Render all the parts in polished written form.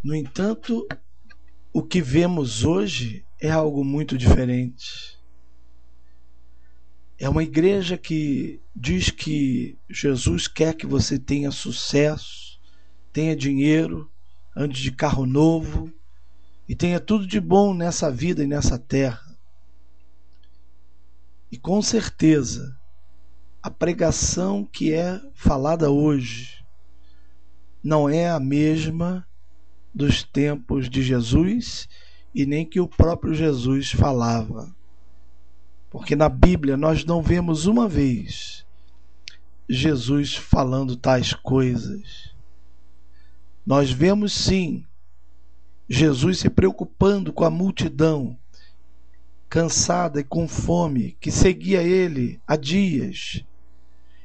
No entanto, o que vemos hoje é algo muito diferente. É uma igreja que diz que Jesus quer que você tenha sucesso, tenha dinheiro, ande de carro novo e tenha tudo de bom nessa vida e nessa terra. E com certeza, a pregação que é falada hoje não é a mesma dos tempos de Jesus e nem que o próprio Jesus falava. Porque na Bíblia nós não vemos uma vez Jesus falando tais coisas. Nós vemos sim Jesus se preocupando com a multidão cansada e com fome que seguia ele há dias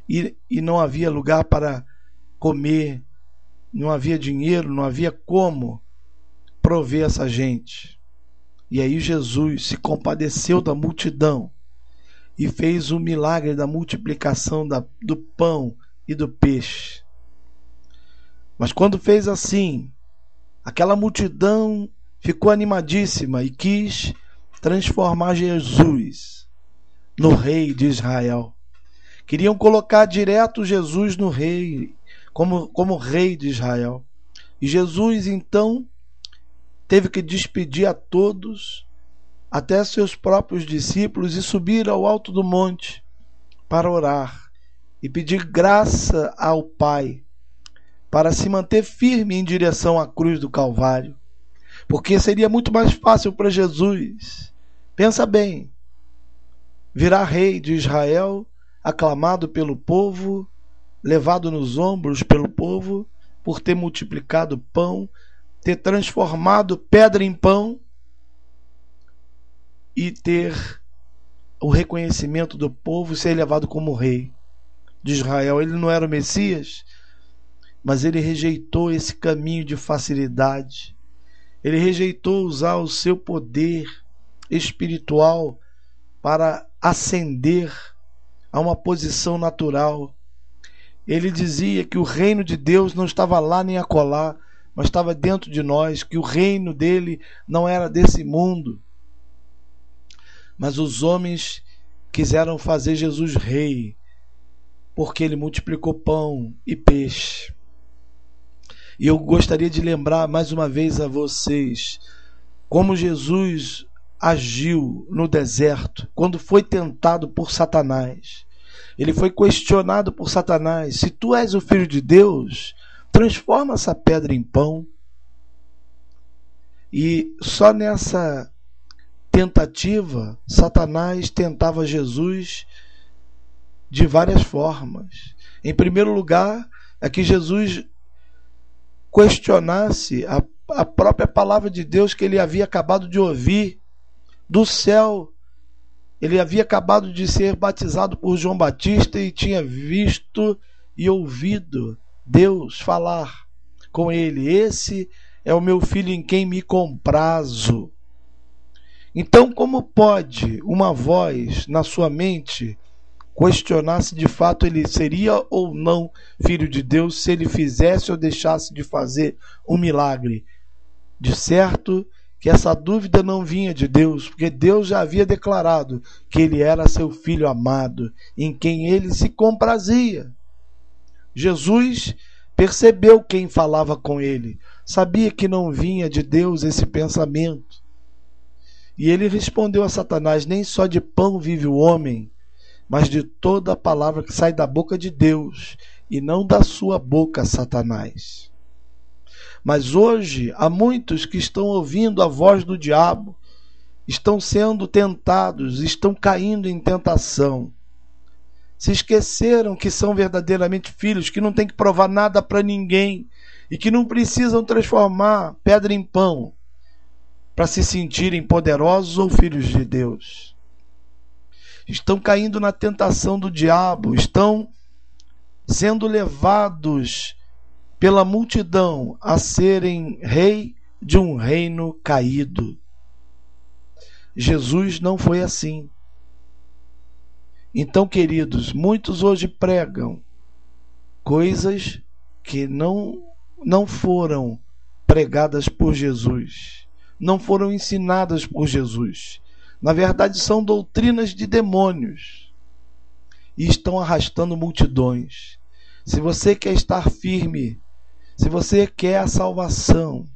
e não havia lugar para comer, não havia dinheiro, não havia como prover essa gente. E aí Jesus se compadeceu da multidão e fez o milagre da multiplicação do pão e do peixe. Mas quando fez assim, aquela multidão ficou animadíssima e quis transformar Jesus no rei de Israel. Queriam colocar direto Jesus no rei, como rei de Israel. E Jesus então teve que despedir a todos, até seus próprios discípulos, e subir ao alto do monte para orar e pedir graça ao Pai para se manter firme em direção à cruz do Calvário, porque seria muito mais fácil para Jesus, pensa bem, virar rei de Israel, aclamado pelo povo, levado nos ombros pelo povo, por ter multiplicado pão, ter transformado pedra em pão e ter o reconhecimento do povo, ser levado como rei de Israel. Ele não era o Messias, mas ele rejeitou esse caminho de facilidade. Ele rejeitou usar o seu poder espiritual para ascender a uma posição natural. Ele dizia que o reino de Deus não estava lá nem acolá, mas estava dentro de nós, que o reino dele não era desse mundo. Mas os homens quiseram fazer Jesus rei, porque ele multiplicou pão e peixe. E eu gostaria de lembrar mais uma vez a vocês como Jesus agiu no deserto, quando foi tentado por Satanás. Ele foi questionado por Satanás: se tu és o Filho de Deus, transforma essa pedra em pão. E só nessa tentativa, Satanás tentava Jesus de várias formas. Em primeiro lugar, é que Jesus questionasse a própria palavra de Deus que ele havia acabado de ouvir do céu. Ele havia acabado de ser batizado por João Batista e tinha visto e ouvido Deus falar com ele: esse é o meu filho em quem me comprazo. Então, como pode uma voz na sua mente questionar se de fato ele seria ou não filho de Deus, se ele fizesse ou deixasse de fazer um milagre? De certo que essa dúvida não vinha de Deus, porque Deus já havia declarado que ele era seu filho amado, em quem ele se comprazia. Jesus percebeu quem falava com ele, sabia que não vinha de Deus esse pensamento. E ele respondeu a Satanás: nem só de pão vive o homem, mas de toda a palavra que sai da boca de Deus, e não da sua boca, Satanás. Mas hoje há muitos que estão ouvindo a voz do diabo, estão sendo tentados, estão caindo em tentação. Se esqueceram que são verdadeiramente filhos, que não tem que provar nada para ninguém e que não precisam transformar pedra em pão para se sentirem poderosos ou filhos de Deus. Estão caindo na tentação do diabo, estão sendo levados pela multidão a serem rei de um reino caído. Jesus não foi assim. Então, queridos, muitos hoje pregam coisas que não foram pregadas por Jesus, não foram ensinadas por Jesus. Na verdade, são doutrinas de demônios e estão arrastando multidões. Se você quer estar firme, se você quer a salvação,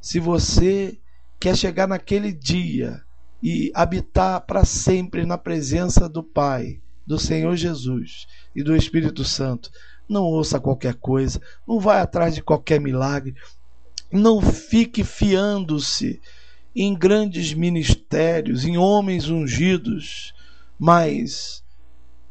se você quer chegar naquele dia e habitar para sempre na presença do Pai, do Senhor Jesus e do Espírito Santo, não ouça qualquer coisa, não vai atrás de qualquer milagre, não fique fiando-se em grandes ministérios, em homens ungidos, mas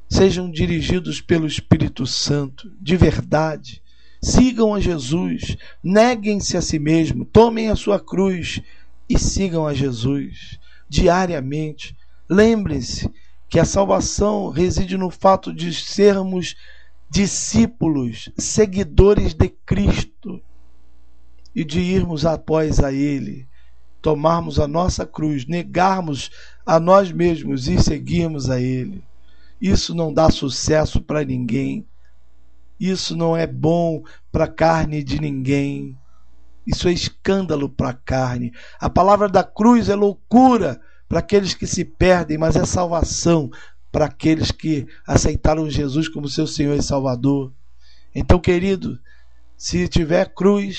sejam dirigidos pelo Espírito Santo, de verdade. Sigam a Jesus, neguem-se a si mesmo, tomem a sua cruz e sigam a Jesus diariamente. Lembrem-se que a salvação reside no fato de sermos discípulos, seguidores de Cristo e de irmos após a Ele, tomarmos a nossa cruz, negarmos a nós mesmos e seguirmos a Ele. Isso não dá sucesso para ninguém. Isso não é bom para a carne de ninguém. Isso é escândalo para a carne. A palavra da cruz é loucura para aqueles que se perdem, mas é salvação para aqueles que aceitaram Jesus como seu Senhor e Salvador. Então, querido, se tiver cruz,